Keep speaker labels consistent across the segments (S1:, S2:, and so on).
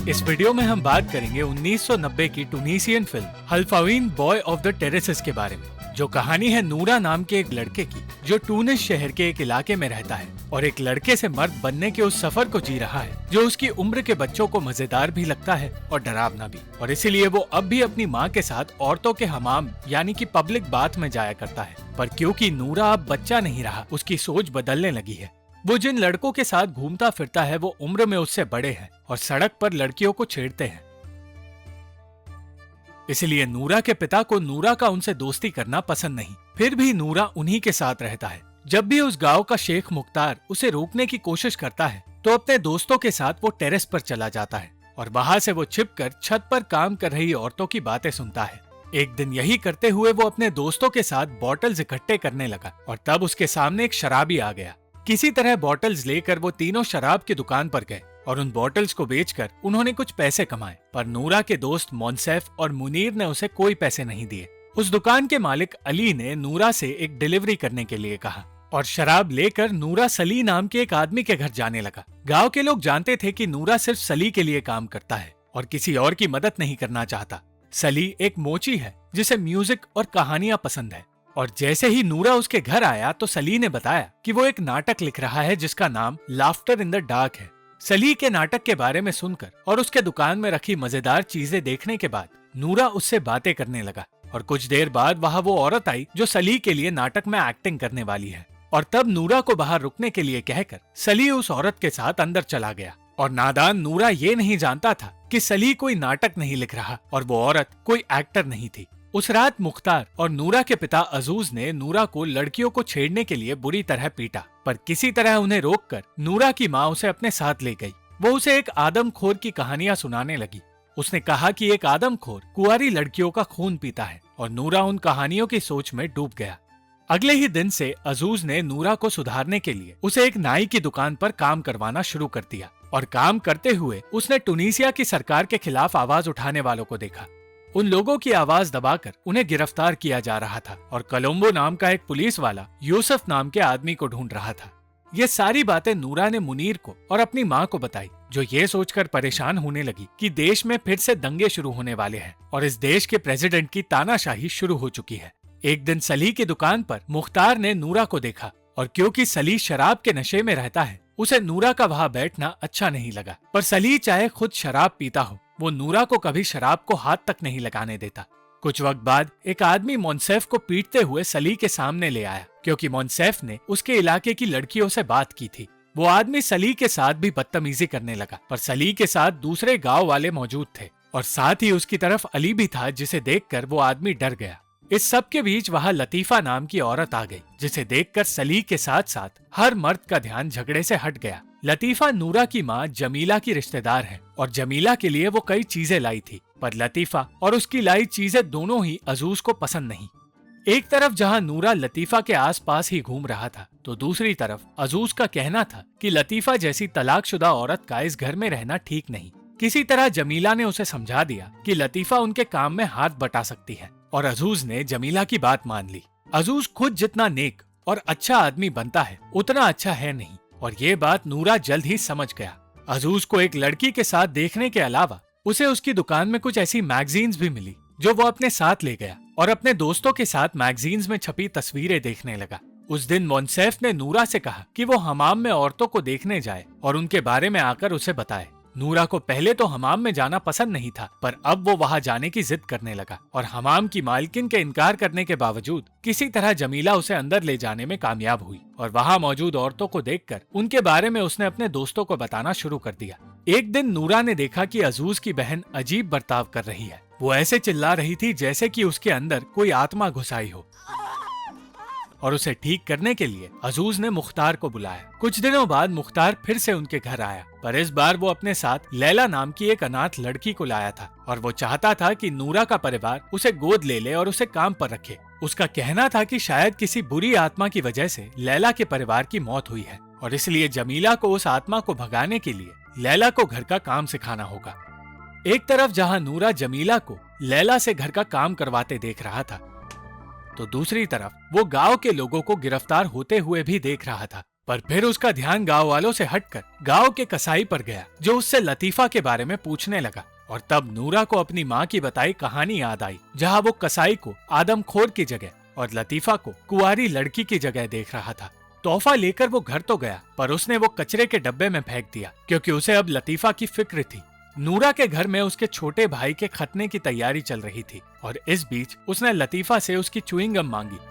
S1: इस वीडियो में हम बात करेंगे 1990 की Tunisian film Halfaouine boy of the terraces के बारे में, जो कहानी है नूरा नाम के एक लड़के की जो टूनिस शहर के एक इलाके में रहता है और एक लड़के से मर्द बनने के उस सफर को जी रहा है जो उसकी उम्र के बच्चों को मजेदार भी लगता है और डरावना भी। और इसीलिए वो अब भी अपनी माँ के साथ औरतों के हमाम यानी कि पब्लिक बाथ में जाया करता है। पर क्योंकि नूरा अब बच्चा नहीं रहा, उसकी सोच बदलने लगी है। वो जिन लड़कों के साथ घूमता फिरता है वो उम्र में उससे बड़े हैं और सड़क पर लड़कियों को छेड़ते हैं। इसलिए नूरा के पिता को नूरा का उनसे दोस्ती करना पसंद नहीं। फिर भी नूरा उन्हीं के साथ रहता है। जब भी उस गांव का शेख मुख्तार उसे रोकने की कोशिश करता है तो अपने दोस्तों के साथ वो टेरेस पर चला जाता है और वहां से वो छिपकर छत पर काम कर रही औरतों की बातें सुनता है। एक दिन यही करते हुए वो अपने दोस्तों के साथ बॉटल्स इकट्ठे करने लगा और तब उसके सामने एक शराबी आ गया। किसी तरह बॉटल्स लेकर वो तीनों शराब की दुकान पर गए और उन बॉटल्स को बेचकर उन्होंने कुछ पैसे कमाए। पर नूरा के दोस्त मोनसेफ और मुनीर ने उसे कोई पैसे नहीं दिए। उस दुकान के मालिक अली ने नूरा से एक डिलीवरी करने के लिए कहा और शराब लेकर नूरा सली नाम के एक आदमी के घर जाने लगा। गांव के लोग जानते थे कि नूरा सिर्फ सली के लिए काम करता है और किसी और की मदद नहीं करना चाहता। सली एक मोची है जिसे म्यूजिक और कहानियां पसंद है और जैसे ही नूरा उसके घर आया तो सली ने बताया कि वो एक नाटक लिख रहा है जिसका नाम लाफ्टर इन द डार्क है। सली के नाटक के बारे में सुनकर और उसके दुकान में रखी मजेदार चीजें देखने के बाद नूरा उससे बातें करने लगा और कुछ देर बाद वहां वो औरत आई जो सली के लिए नाटक में एक्टिंग करने वाली है। और तब नूरा को बाहर रुकने के लिए कहकर सली उस औरत के साथ अंदर चला गया। और नादान नूरा ये नहीं जानता था कि सली कोई नाटक नहीं लिख रहा और वो औरत कोई एक्टर नहीं थी। उस रात मुख्तार और नूरा के पिता अजूज ने नूरा को लड़कियों को छेड़ने के लिए बुरी तरह पीटा, पर किसी तरह उन्हें रोककर नूरा की माँ उसे अपने साथ ले गई। वो उसे एक आदमखोर की कहानियां सुनाने लगी। उसने कहा कि एक आदमखोर कुंवारी लड़कियों का खून पीता है और नूरा उन कहानियों की सोच में डूब गया। अगले ही दिन से अजूज ने नूरा को सुधारने के लिए उसे एक नाई की दुकान पर काम करवाना शुरू कर दिया और काम करते हुए उसने टूनीसिया की सरकार के खिलाफ आवाज उठाने वालों को देखा। उन लोगों की आवाज दबाकर उन्हें गिरफ्तार किया जा रहा था और कोलंबो नाम का एक पुलिस वाला यूसुफ नाम के आदमी को ढूंढ रहा था। ये सारी बातें नूरा ने मुनीर को और अपनी माँ को बताई, जो ये सोचकर परेशान होने लगी कि देश में फिर से दंगे शुरू होने वाले हैं और इस देश के प्रेसिडेंट की तानाशाही शुरू हो चुकी है। एक दिन सली की दुकान पर मुख्तार ने नूरा को देखा और क्योंकि सली शराब के नशे में रहता है उसे नूरा का वहां बैठना अच्छा नहीं लगा। पर सली चाहे खुद शराब पीता हो, वो नूरा को कभी शराब को हाथ तक नहीं लगाने देता। कुछ वक्त बाद एक आदमी मोनसेफ को पीटते हुए सली के सामने ले आया क्योंकि मोनसेफ ने उसके इलाके की लड़कियों से बात की थी। वो आदमी सली के साथ भी बदतमीजी करने लगा, पर सली के साथ दूसरे गांव वाले मौजूद थे और साथ ही उसकी तरफ अली भी था, जिसे देखकर वो आदमी डर गया। इस सब के बीच वहां लतीफा नाम की औरत आ गई, जिसे देखकर सली के साथ साथ हर मर्द का ध्यान झगड़े से हट गया। लतीफा नूरा की माँ जमीला की रिश्तेदार है और जमीला के लिए वो कई चीजें लाई थी, पर लतीफा और उसकी लाई चीजें दोनों ही अजूज को पसंद नहीं। एक तरफ जहाँ नूरा लतीफा के आसपास ही घूम रहा था तो दूसरी तरफ अजूज का कहना था कि लतीफा जैसी तलाकशुदा औरत का इस घर में रहना ठीक नहीं। किसी तरह जमीला ने उसे समझा दिया कि लतीफा उनके काम में हाथ बटा सकती है और अजूज ने जमीला की बात मान ली। अजूज खुद जितना नेक और अच्छा आदमी बनता है उतना अच्छा है नहीं और ये बात नूरा जल्द ही समझ गया। अजूज को एक लड़की के साथ देखने के अलावा उसे उसकी दुकान में कुछ ऐसी मैगजीन्स भी मिली जो वो अपने साथ ले गया और अपने दोस्तों के साथ मैगजीन्स में छपी तस्वीरें देखने लगा। उस दिन मोनसेफ ने नूरा से कहा कि वो हमाम में औरतों को देखने जाए और उनके बारे में आकर उसे बताए। नूरा को पहले तो हमाम में जाना पसंद नहीं था, पर अब वो वहां जाने की जिद करने लगा और हमाम की मालकिन के इनकार करने के बावजूद किसी तरह जमीला उसे अंदर ले जाने में कामयाब हुई और वहां मौजूद औरतों को देखकर उनके बारे में उसने अपने दोस्तों को बताना शुरू कर दिया। एक दिन नूरा ने देखा कि अजूज की बहन अजीब बर्ताव कर रही है। वो ऐसे चिल्ला रही थी जैसे कि उसके अंदर कोई आत्मा घुसाई हो और उसे ठीक करने के लिए अजूज ने मुख्तार को बुलाया। कुछ दिनों बाद मुख्तार फिर से उनके घर आया, पर इस बार वो अपने साथ लैला नाम की एक अनाथ लड़की को लाया था और वो चाहता था कि नूरा का परिवार उसे गोद ले ले और उसे काम पर रखे। उसका कहना था कि शायद किसी बुरी आत्मा की वजह से लैला के परिवार की मौत हुई है और इसलिए जमीला को उस आत्मा को भगाने के लिए लैला को घर का काम सिखाना होगा। एक तरफ जहाँ नूरा जमीला को लैला से घर का काम करवाते देख रहा था तो दूसरी तरफ वो गांव के लोगों को गिरफ्तार होते हुए भी देख रहा था। पर फिर उसका ध्यान गांव वालों से हटकर गांव के कसाई पर गया, जो उससे लतीफा के बारे में पूछने लगा। और तब नूरा को अपनी माँ की बताई कहानी याद आई, जहाँ वो कसाई को आदमखोर की जगह और लतीफा को कुंवारी लड़की की जगह देख रहा था। तोहफा लेकर वो घर तो गया, पर उसने वो कचरे के डब्बे में फेंक दिया, क्योंकि उसे अब लतीफा की फिक्र थी। नूरा के घर में उसके छोटे भाई के खतने की तैयारी चल रही थी, और इस बीच उसने लतीफा से उसकी च्युइंगम मांगी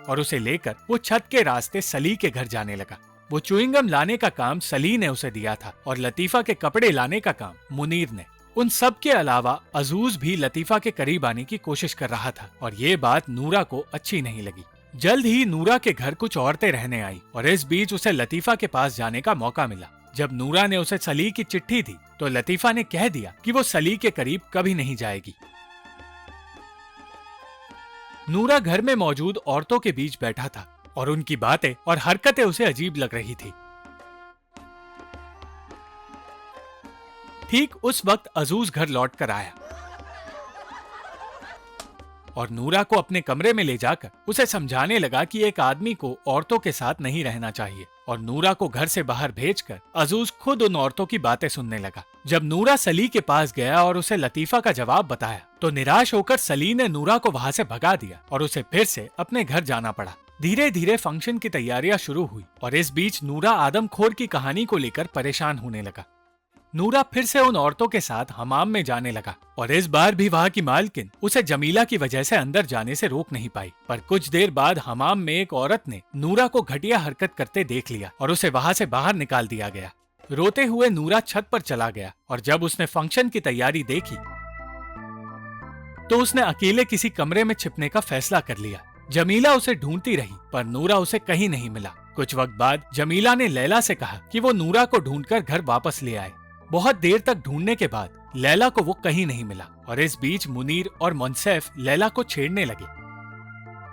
S1: और उसे लेकर वो छत के रास्ते सली के घर जाने लगा। वो च्युइंगम लाने का काम सली ने उसे दिया था और लतीफा के कपड़े लाने का काम मुनीर ने। उन सब के अलावा अजूज भी लतीफा के करीब आने की कोशिश कर रहा था, और ये बात नूरा को अच्छी नहीं लगी। जल्द ही नूरा के घर कुछ औरतें रहने आई, और इस बीच उसे लतीफा के पास जाने का मौका मिला। जब नूरा ने उसे सली की चिट्ठी दी तो लतीफा ने कह दिया कि वो सली के करीब कभी नहीं जाएगी। नूरा घर में मौजूद औरतों के बीच बैठा था और उनकी बातें और हरकतें उसे अजीब लग रही थी। ठीक उस वक्त अजूज घर लौट कर आया और नूरा को अपने कमरे में ले जाकर उसे समझाने लगा कि एक आदमी को औरतों के साथ नहीं रहना चाहिए, और नूरा को घर से बाहर भेजकर अजूज खुद उन औरतों की बातें सुनने लगा। जब नूरा सली के पास गया और उसे लतीफा का जवाब बताया तो निराश होकर सली ने नूरा को वहां से भगा दिया और उसे फिर से अपने घर जाना पड़ा। धीरे धीरे फंक्शन की तैयारियां शुरू हुई, और इस बीच नूरा आदमखोर की कहानी को लेकर परेशान होने लगा। नूरा फिर से उन औरतों के साथ हमाम में जाने लगा, और इस बार भी वहाँ की मालकिन उसे जमीला की वजह से अंदर जाने से रोक नहीं पाई। पर कुछ देर बाद हमाम में एक औरत ने नूरा को घटिया हरकत करते देख लिया और उसे वहाँ से बाहर निकाल दिया गया। रोते हुए नूरा छत पर चला गया, और जब उसने फंक्शन की तैयारी देखी तो उसने अकेले किसी कमरे में छिपने का फैसला कर लिया। जमीला उसे ढूंढती रही, पर नूरा उसे कहीं नहीं मिला। कुछ वक्त बाद जमीला ने लैला से कहा कि वो नूरा को ढूंढकर घर वापस ले आए। बहुत देर तक ढूंढने के बाद लैला को वो कहीं नहीं मिला, और इस बीच मुनीर और मुनसेफ लैला को छेड़ने लगे।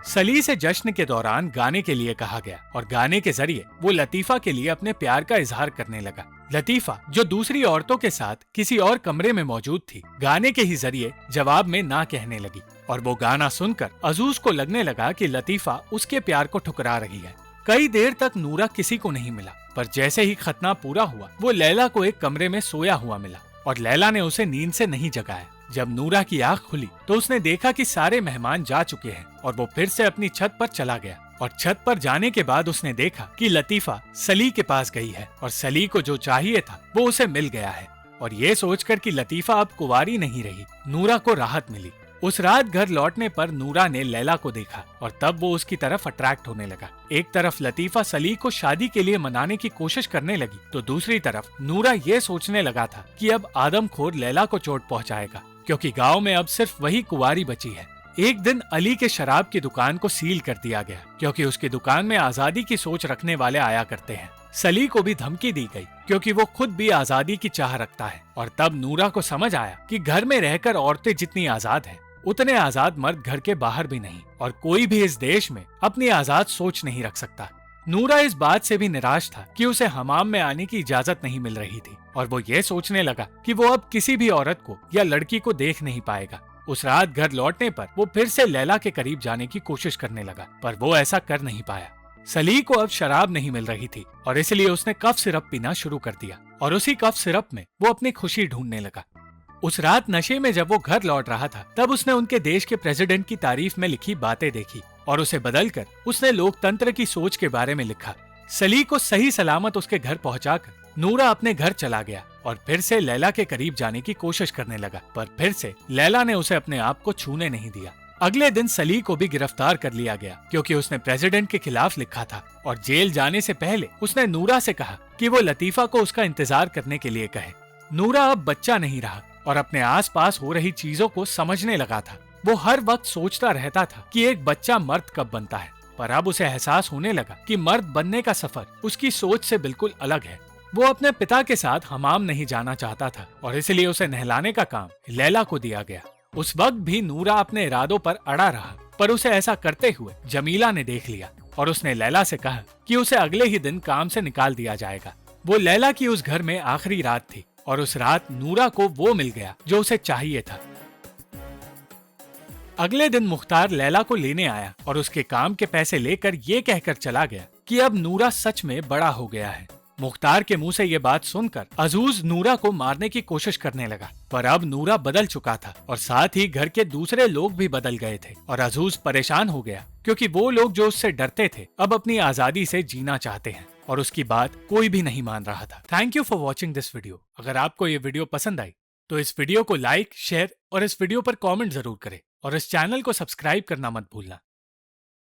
S1: सली से जश्न के दौरान गाने के लिए कहा गया, और गाने के जरिए वो लतीफा के लिए अपने प्यार का इजहार करने लगा। लतीफा, जो दूसरी औरतों के साथ किसी और कमरे में मौजूद थी, गाने के ही जरिए जवाब में ना कहने लगी, और वो गाना सुनकर अजूज को लगने लगा कि लतीफा उसके प्यार को ठुकरा रही है। कई देर तक नूरा किसी को नहीं मिला, पर जैसे ही खतना पूरा हुआ वो लैला को एक कमरे में सोया हुआ मिला, और लैला ने उसे नींद से नहीं जगाया। जब नूरा की आंख खुली तो उसने देखा कि सारे मेहमान जा चुके हैं, और वो फिर से अपनी छत पर चला गया। और छत पर जाने के बाद उसने देखा कि लतीफा सली के पास गई है, और सली को जो चाहिए था वो उसे मिल गया है। और ये सोचकर कि लतीफा अब कुंवारी नहीं रही, नूरा को राहत मिली। उस रात घर लौटने पर नूरा ने लैला को देखा, और तब वो उसकी तरफ अट्रैक्ट होने लगा। एक तरफ लतीफा सली को शादी के लिए मनाने की कोशिश करने लगी, तो दूसरी तरफ नूरा ये सोचने लगा था कि अब आदमखोर लैला को चोट पहुंचाएगा, क्योंकि गांव में अब सिर्फ वही कुंवारी बची है। एक दिन अली के शराब की दुकान को सील कर दिया गया, क्योंकि उसकी दुकान में आजादी की सोच रखने वाले आया करते हैं। सली को भी धमकी दी गई, क्योंकि वो खुद भी आजादी की चाह रखता है। और तब नूरा को समझ आया कि घर में रहकर औरतें जितनी आजाद है, उतने आजाद मर्द घर के बाहर भी नहीं, और कोई भी इस देश में अपनी आजाद सोच नहीं रख सकता। नूरा इस बात से भी निराश था कि उसे हमाम में आने की इजाजत नहीं मिल रही थी, और वो ये सोचने लगा कि वो अब किसी भी औरत को या लड़की को देख नहीं पाएगा। उस रात घर लौटने पर वो फिर से लैला के करीब जाने की कोशिश करने लगा, पर वो ऐसा कर नहीं पाया। सली को अब शराब नहीं मिल रही थी, और इसलिए उसने कफ सिरप पीना शुरू कर दिया, और उसी कफ सिरप में वो अपनी खुशी ढूंढने लगा। उस रात नशे में जब वो घर लौट रहा था, तब उसने उनके देश के प्रेसिडेंट की तारीफ में लिखी बातें देखी, और उसे बदलकर उसने लोकतंत्र की सोच के बारे में लिखा। सली को सही सलामत उसके घर पहुंचाकर नूरा अपने घर चला गया, और फिर से लैला के करीब जाने की कोशिश करने लगा, पर फिर से लैला ने उसे अपने आप को छूने नहीं दिया। अगले दिन सली को भी गिरफ्तार कर लिया गया, क्योंकि उसने प्रेसिडेंट के खिलाफ लिखा था, और जेल जाने से पहले उसने नूरा से कहा कि वो लतीफा को उसका इंतजार करने के लिए कहे। नूरा अब बच्चा नहीं रहा, और अपने आसपास हो रही चीजों को समझने लगा था। वो हर वक्त सोचता रहता था कि एक बच्चा मर्द कब बनता है, पर अब उसे एहसास होने लगा कि मर्द बनने का सफर उसकी सोच से बिल्कुल अलग है। वो अपने पिता के साथ हमाम नहीं जाना चाहता था, और इसलिए उसे नहलाने का काम लैला को दिया गया। उस वक्त भी नूरा अपने इरादों पर अड़ा रहा, पर उसे ऐसा करते हुए जमीला ने देख लिया, और उसने लैला से कहा कि उसे अगले ही दिन काम से निकाल दिया जाएगा। वो लैला की उस घर में आखिरी रात थी, और उस रात नूरा को वो मिल गया जो उसे चाहिए था। अगले दिन मुख्तार लैला को लेने आया, और उसके काम के पैसे लेकर ये कहकर चला गया कि अब नूरा सच में बड़ा हो गया है। मुख्तार के मुंह से ये बात सुनकर अजूज नूरा को मारने की कोशिश करने लगा, पर अब नूरा बदल चुका था और साथ ही घर के दूसरे लोग भी बदल गए थे और अजूज परेशान हो गया क्योंकि वो लोग जो उससे डरते थे अब अपनी आजादी से जीना चाहते हैं और उसकी बात कोई भी नहीं मान रहा था। Thank you for watching this video. अगर आपको ये वीडियो पसंद आई तो इस वीडियो को लाइक, शेयर और इस वीडियो पर कमेंट जरूर करें और इस चैनल को सब्सक्राइब करना मत भूलना।